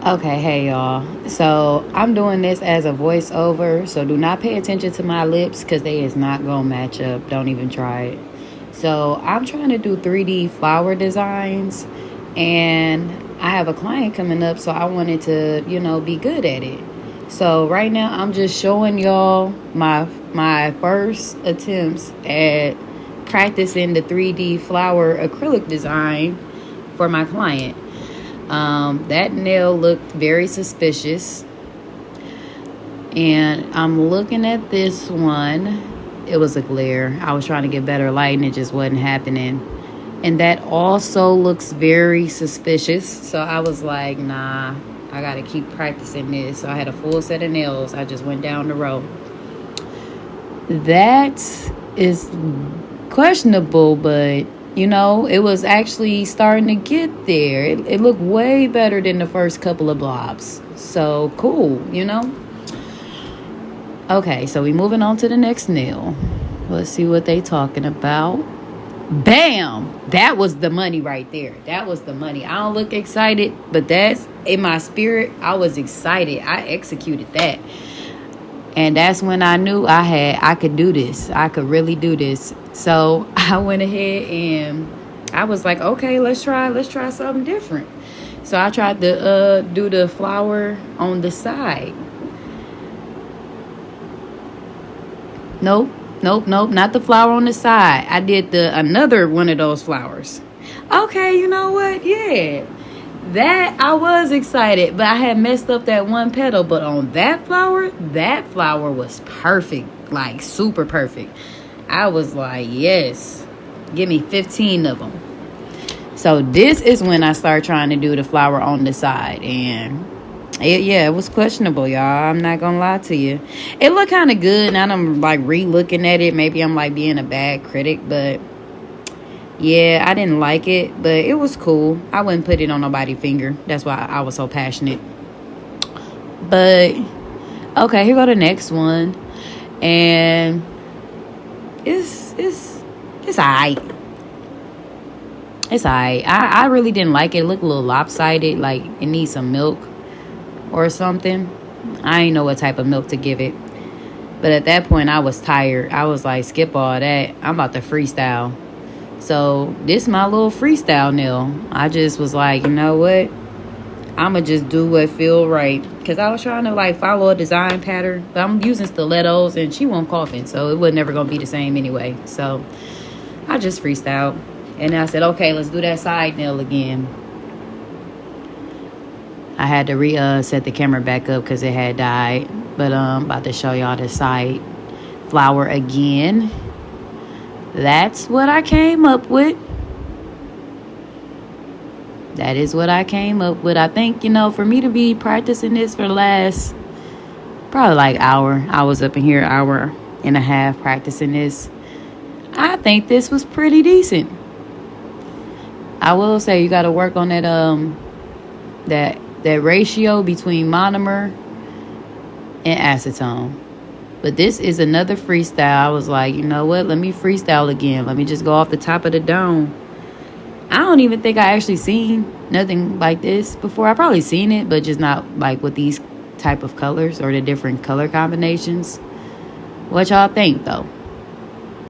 Okay, hey y'all. So I'm doing this as a voiceover, so do not pay attention to my lips because they is not gonna match up. Don't even try it. So I'm trying to do 3D flower designs, and I have a client coming up, so I wanted to, be good at it. So right now I'm just showing y'all my first attempts at practicing the 3D flower acrylic design for my client. That nail looked very suspicious. And I'm looking at this one. It was a glare. I was trying to get better light and it just wasn't happening. And that also looks very suspicious. So I was like, nah, I got to keep practicing this. So I had a full set of nails. I just went down the row. That is questionable, but it was actually starting to get there. It looked way better than the first couple of blobs. So cool. Okay, so we moving on to the next nail. Let's see what they talking about. Bam! That was the money right there. That was the money. I don't look excited, but that's in my spirit. I was excited. I executed that. And that's when I knew I could do this. I could really do this. So I went ahead and I was like, okay, let's try something different. So I tried to do the flower on the side. Nope, not the flower on the side. I did another one of those flowers. Okay, you know what? Yeah. That I was excited, but I had messed up that one petal. But on that flower was perfect, like super perfect. I was like, yes, give me 15 of them. So this is when I started trying to do the flower on the side, and it was questionable, y'all. I'm not gonna lie to you. It looked kind of good. Now I'm like re-looking at it. Maybe I'm like being a bad critic, but yeah, I didn't like it, but it was cool. I wouldn't put it on nobody's finger. That's why I was so passionate. But okay, here go the next one, and it's alright. It's alright. I really didn't like it. It looked a little lopsided, like it needs some milk or something. I didn't know what type of milk to give it. But at that point, I was tired. I was like, skip all that. I'm about to freestyle. So this is my little freestyle nail. I just was like, you know what? I'ma just do what feel right. Because I was trying to like follow a design pattern. But I'm using stilettos and she won't coffin. So it was never going to be the same anyway. So I just freestyled. And I said, okay, let's do that side nail again. I had to set the camera back up because it had died. But I'm about to show y'all the side flower again. That's what I came up with. That is what I came up with. I think, for me to be practicing this for the last probably like hour. I was up in here hour and a half practicing this. I think this was pretty decent. I will say you got to work on that ratio between monomer and acetone. But this is another freestyle. I was like, you know what? Let me freestyle again. Let me just go off the top of the dome. I don't even think I actually seen nothing like this before. I probably seen it, but just not like with these type of colors or the different color combinations. What y'all think, though?